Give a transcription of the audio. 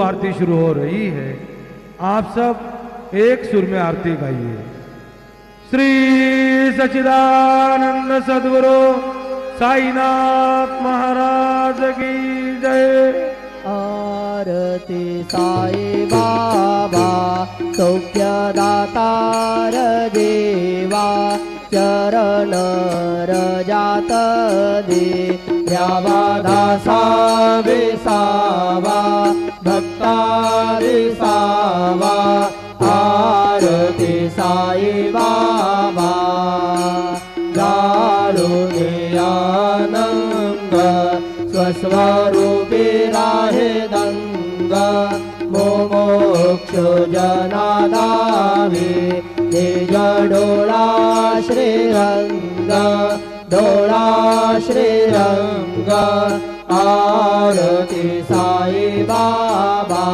आरती शुरू हो रही है। आप सब एक सुर में आरती गाइए। श्री सच्चिदानंद सद्गुरु साईनाथ महाराज की जय। आरती साई बाबा सौख्यदातार देवा चरण रजात दे द्यावा दासा विसावा भक्ता विसावा। आरती साई बाबा जाळूने आनंद स्वस्वरूपी राहे दंग मोक्ष जनादावे निज डोळा श्रीरंग डोळा श्रीरंग। आरती साई बाबा